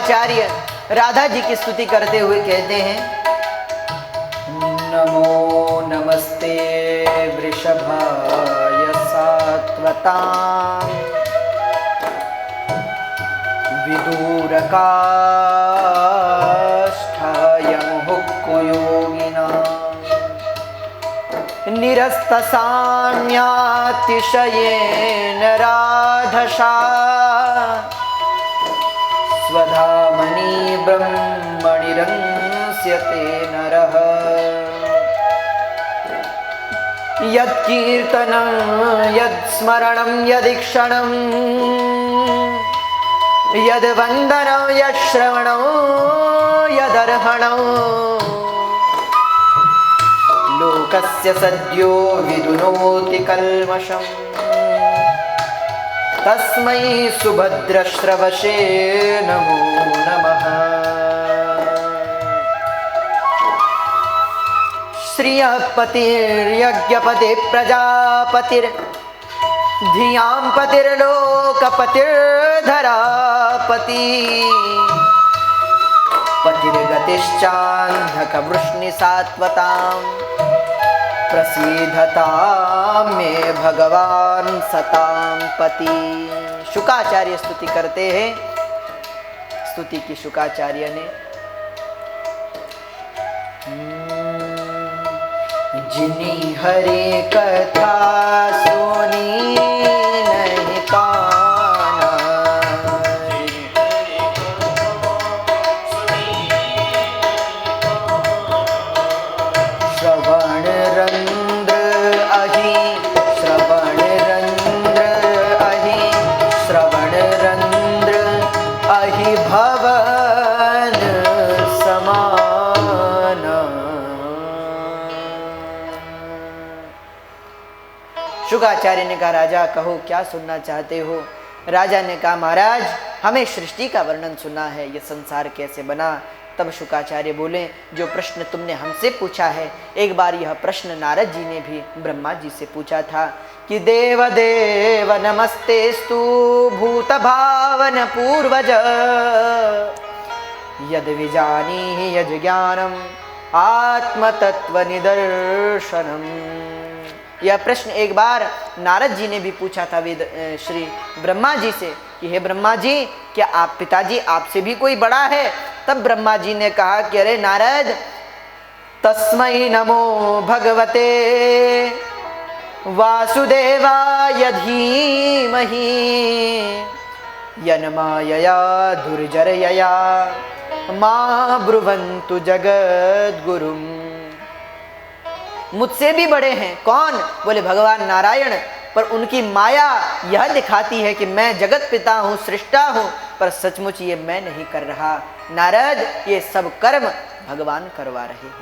शुकाचार्य राधा जी की स्तुति करते हुए कहते हैं, नमो नमस्ते वृषभाय सात्वतां विदूरकाष्ठाय मुहुक्कुयोगिनां निरस्तसाम्यातिशयेन राधसा स्वधामनि ब्रह्मणिरंस्यते नरः यत्कीर्तनं यत्स्मरणं यदीक्षणं यद्वन्दनं यश्रवणं यदर्हणं लोकस्य सद्यो विदुनोति कल्मषम् तस्मै सुभद्रश्रवशे नमो नमः। श्रियः पतिर्यज्ञपतिः प्रजापतिर्धियां पतिर्लोकपतिर्धरापति पतिर्गतिश्चान्धकवृष्णिसात्वतां प्रसीदतां मे भगवान सतां पति। शुकाचार्य स्तुति करते हैं। स्तुति की शुकाचार्य ने, जिनी हरि कथा सुनी नहीं काना, श्रवण रंद्र अहि श्रवण रंद्र अहि श्रवण रंद्र अहि भवन समान। शुकाचार्य ने कहा, राजा कहो क्या सुनना चाहते हो। राजा ने कहा, महाराज हमें सृष्टि का वर्णन सुनना है, ये संसार कैसे बना। तब शुकाचार्य बोले, जो प्रश्न तुमने हमसे पूछा है, एक बार यह प्रश्न नारद जी ने भी ब्रह्मा जी से पूछा था कि देव देव नमस्तेस्तु भूत भावन पूर्वज यद विजानीहि यद ज्ञानम आत्मतत्व निदर्शनम। यह प्रश्न एक बार नारद जी ने भी पूछा था वेद श्री ब्रह्मा जी से कि हे ब्रह्मा जी, क्या आप पिताजी आपसे भी कोई बड़ा है। तब ब्रह्मा जी ने कहा कि अरे नारद, तस्मै नमो भगवते वासुदेवाय धीमहि यन्मायया दुर्जरयया मा ब्रुवन्तु जगद्गुरुम्। मुझसे भी बड़े हैं। कौन? बोले भगवान नारायण। पर उनकी माया यह दिखाती है कि मैं जगत पिता हूँ, सृष्टा हूँ, पर सचमुच ये मैं नहीं कर रहा। नारद, ये सब कर्म भगवान करवा रहे हैं।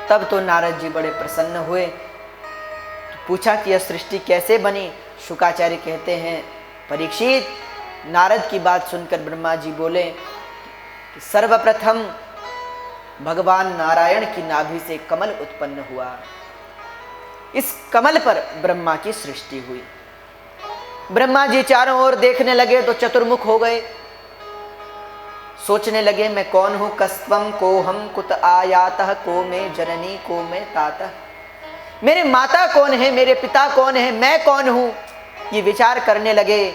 तब तो नारद जी बड़े प्रसन्न हुए। पूछा कि यह सृष्टि कैसे बनी। शुकाचार्य कहते हैं, परीक्षित, नारद की बात सुनकर ब्रह्मा जी बोले कि सर्वप्रथम भगवान नारायण की नाभि से कमल उत्पन्न हुआ। इस कमल पर ब्रह्मा की सृष्टि हुई। ब्रह्मा जी चारों ओर देखने लगे तो चतुर्मुख हो गए। सोचने लगे, मैं कौन हूं। कस्त्वं कोहम कुत आयातः को मैं जननी को मैं तातः। मेरे माता कौन है, मेरे पिता कौन है, मैं कौन हूं। ये विचार करने लगे।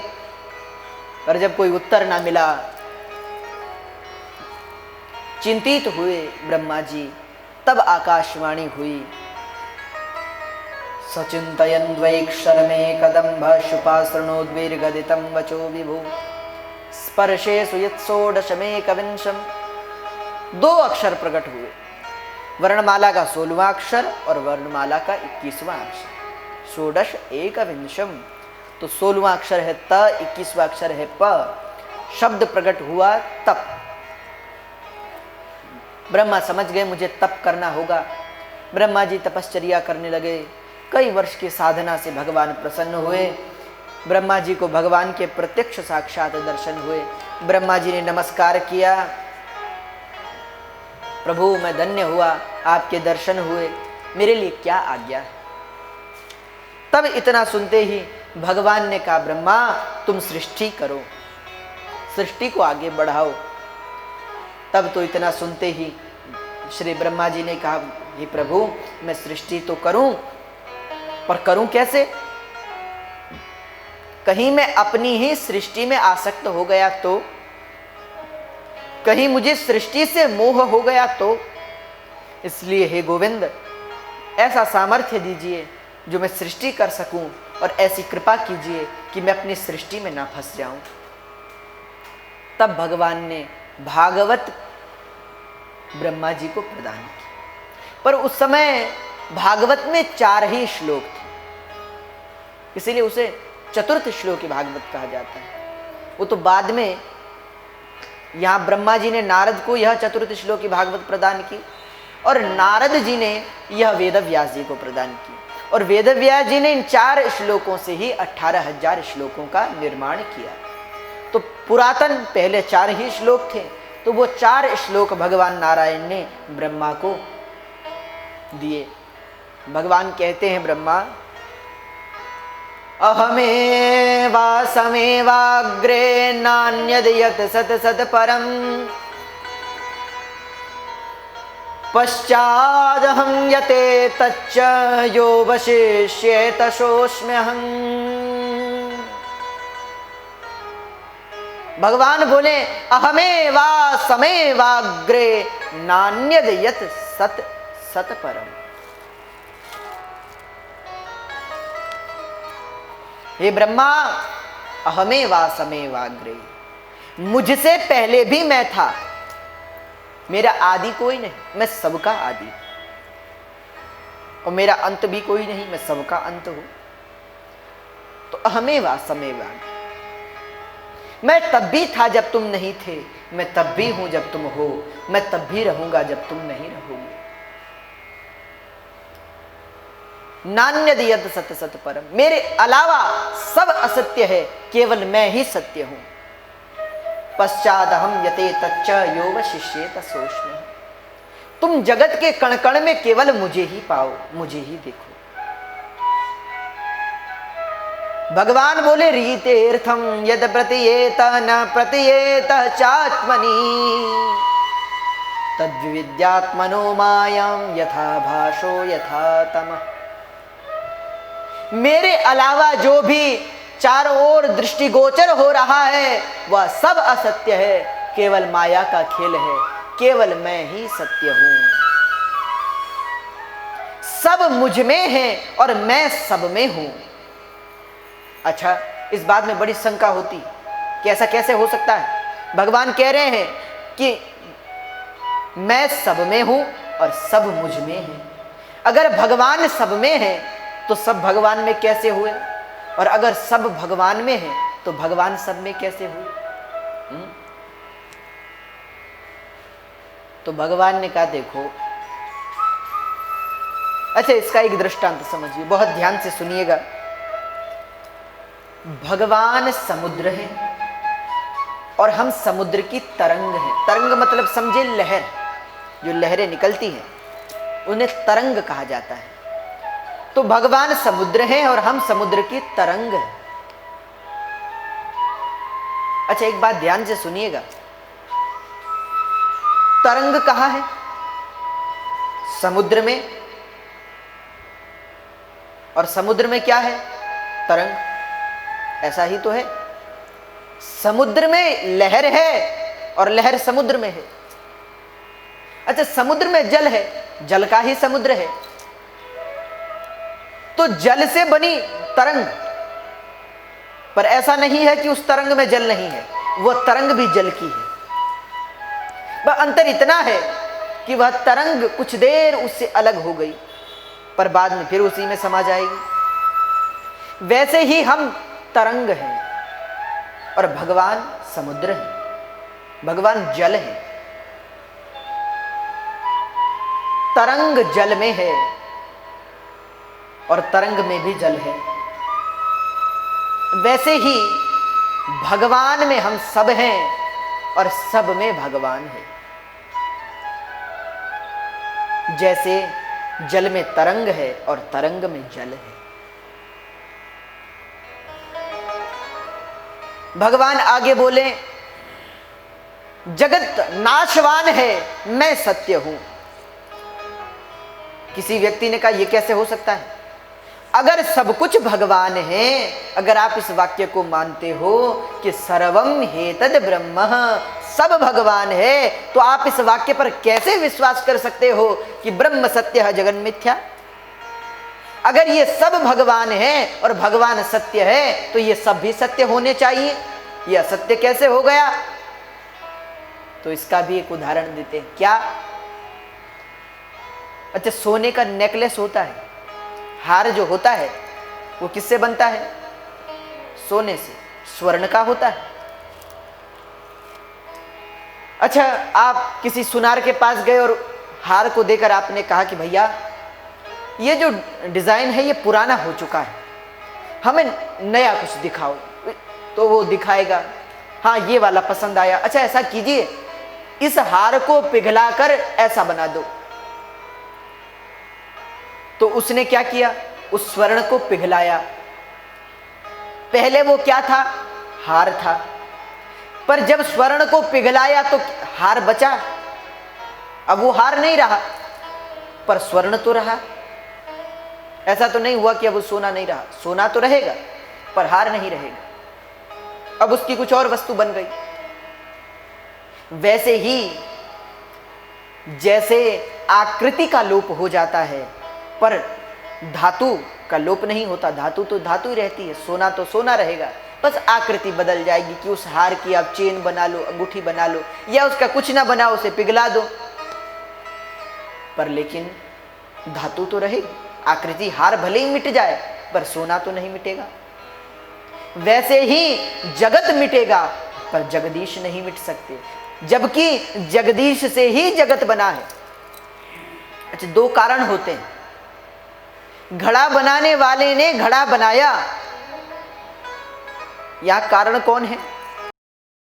पर जब कोई उत्तर ना मिला, चिंतित हुए ब्रह्मा जी। तब आकाशवाणी हुई, सचिंतयन् द्वैक्षरमे कदम्भ शुपासृणोद्वीर्गदितं वचो विभु स्पर्शे सुयत्षोडशमेकविंशम्। 2 अक्षर प्रकट हुए, वर्णमाला का 16वां अक्षर और वर्णमाला का 21वां अक्षर। षोडश एकविंशम, तो 16वां अक्षर है त, 21वां अक्षर है प। शब्द प्रकट हुआ तप। ब्रह्मा समझ गए मुझे तप करना होगा। ब्रह्मा जी तपश्चर्या करने लगे। कई वर्ष की साधना से भगवान प्रसन्न हुए। ब्रह्मा जी को भगवान के प्रत्यक्ष साक्षात दर्शन हुए। ब्रह्मा जी ने नमस्कार किया, प्रभु मैं धन्य हुआ, आपके दर्शन हुए, मेरे लिए क्या आज्ञा है। तब इतना सुनते ही भगवान ने कहा, ब्रह्मा तुम सृष्टि करो। सृष्टि को आगे बढ़ाओ। तब तो इतना सुनते ही श्री ब्रह्मा जी ने कहा, हे प्रभु, मैं सृष्टि तो करूं, पर करूं कैसे? कहीं मैं अपनी ही सृष्टि में आसक्त हो गया तो, कहीं मुझे सृष्टि से मोह हो गया तो। इसलिए हे गोविंद, ऐसा सामर्थ्य दीजिए जो मैं सृष्टि कर सकूं, और ऐसी कृपा कीजिए कि मैं अपनी सृष्टि में ना फंस जाऊं। तब भगवान ने भागवत ब्रह्मा जी को प्रदान की। पर उस समय भागवत में 4 ही श्लोक थे, इसीलिए उसे चतुर्थ श्लोकी भागवत कहा जाता है। वो तो बाद में यहां ब्रह्मा जी ने नारद को यह चतुर्थ श्लोकी भागवत प्रदान की, और नारद जी ने यह वेद व्यास जी को प्रदान की, और वेद व्यास जी ने इन 4 श्लोकों से ही 18,000 श्लोकों का निर्माण किया। तो पुरातन पहले 4 ही श्लोक थे, तो वो 4 श्लोक भगवान नारायण ने ब्रह्मा को दिए। भगवान कहते हैं, ब्रह्मा, अहमेवासमेवाग्रे नान्यद यत् सत सत परम, पश्चादहं यते तच्च यो वशिष्येत सोऽस्म्यहम्। भगवान बोले, अहमेवासमेवाग्रे नान्यद यत् सत सत परम। हे ब्रह्मा, अहमेवासमेवाग्रे, मुझसे पहले भी मैं था, मेरा आदि कोई नहीं, मैं सबका आदि, और मेरा अंत भी कोई नहीं, मैं सबका अंत हूं। तो अहमेवासमेवाग्रे, मैं तब भी था जब तुम नहीं थे, मैं तब भी हूं जब तुम हो, मैं तब भी रहूंगा जब तुम नहीं रहोगे। नान्यद यत् सत सत परम, मेरे अलावा सब असत्य है, केवल मैं ही सत्य हूं। पश्चादहं यते तच्च यो वशिष्येत सोऽस्म्यहम्, तुम जगत के कण कण में केवल मुझे ही पाओ, मुझे ही देखो। भगवान बोले, रीतेर्थम यद प्रतीयेत न प्रतीयेत चात्मनि, तद्विद्यात्मनो मायां यथा भासो यथा तमः। मेरे अलावा जो भी चारों ओर दृष्टिगोचर हो रहा है, वह सब असत्य है, केवल माया का खेल है, केवल मैं ही सत्य हूं। सब मुझ में है और मैं सब में हूं। अच्छा, इस बात में बड़ी शंका होती कि ऐसा कैसे हो सकता है? भगवान कह रहे हैं कि मैं सब में हूं और सब मुझ में है। अगर भगवान सब में है तो सब भगवान में कैसे हुए? और अगर सब भगवान में है तो भगवान सब में कैसे हुए? तो भगवान ने कहा, देखो, अच्छा, इसका एक दृष्टांत समझिए, बहुत ध्यान से सुनिएगा। भगवान समुद्र है और हम समुद्र की तरंग हैं। तरंग मतलब समझे लहर, जो लहरें निकलती हैं उन्हें तरंग कहा जाता है। तो भगवान समुद्र हैं और हम समुद्र की तरंग हैं। अच्छा, एक बात ध्यान से सुनिएगा, तरंग कहां है? समुद्र में, और समुद्र में क्या है? तरंग। ऐसा ही तो है, समुद्र में लहर है और लहर समुद्र में है। अच्छा, समुद्र में जल है, जल का ही समुद्र है, तो जल से बनी तरंग। पर ऐसा नहीं है कि उस तरंग में जल नहीं है, वह तरंग भी जल की है। वह अंतर इतना है कि वह तरंग कुछ देर उससे अलग हो गई, पर बाद में फिर उसी में समा जाएगी। वैसे ही हम तरंग हैं और भगवान समुद्र है, भगवान जल है। तरंग जल में है और तरंग में भी जल है। वैसे ही भगवान में हम सब हैं और सब में भगवान है। जैसे जल में तरंग है और तरंग में जल है। भगवान आगे बोले, जगत नाशवान है, मैं सत्य हूं। किसी व्यक्ति ने कहा यह कैसे हो सकता है? अगर सब कुछ भगवान है, अगर आप इस वाक्य को मानते हो कि सर्वम हेतद ब्रह्म, सब भगवान है, तो आप इस वाक्य पर कैसे विश्वास कर सकते हो कि ब्रह्म सत्य है जगन मिथ्या? अगर ये सब भगवान है और भगवान सत्य है तो ये सब भी सत्य होने चाहिए, यह असत्य कैसे हो गया? तो इसका भी एक उदाहरण देते हैं। क्या? अच्छा, सोने का नेकलेस होता है, हार जो होता है वो किससे बनता है? सोने से, स्वर्ण का होता है। अच्छा, आप किसी सुनार के पास गए और हार को देकर आपने कहा कि भैया ये जो डिजाइन है ये पुराना हो चुका है, हमें नया कुछ दिखाओ, तो वो दिखाएगा, हाँ ये वाला पसंद आया, अच्छा ऐसा कीजिए इस हार को पिघलाकर ऐसा बना दो। तो उसने क्या किया? उस स्वर्ण को पिघलाया। पहले वो क्या था? हार था। पर जब स्वर्ण को पिघलाया तो हार बचा। अब वो हार नहीं रहा, पर स्वर्ण तो रहा। ऐसा तो नहीं हुआ कि अब वो सोना नहीं रहा, सोना तो रहेगा पर हार नहीं रहेगा। अब उसकी कुछ और वस्तु बन गई। वैसे ही जैसे आकृति का लोप हो जाता है पर धातु का लोप नहीं होता, धातु तो धातु ही रहती है, सोना तो सोना रहेगा, बस आकृति बदल जाएगी कि उस हार की आप चेन बना लो, अंगूठी बना लो, या उसका कुछ ना बनाओ, उसे पिघला दो, पर लेकिन धातु तो रहेगी। आकृति, हार भले ही मिट जाए पर सोना तो नहीं मिटेगा। वैसे ही जगत मिटेगा पर जगदीश नहीं मिट सकते, जबकि जगदीश से ही जगत बना है। अच्छा, दो कारण होते हैं। घड़ा बनाने वाले ने घड़ा बनाया, यह कारण कौन है?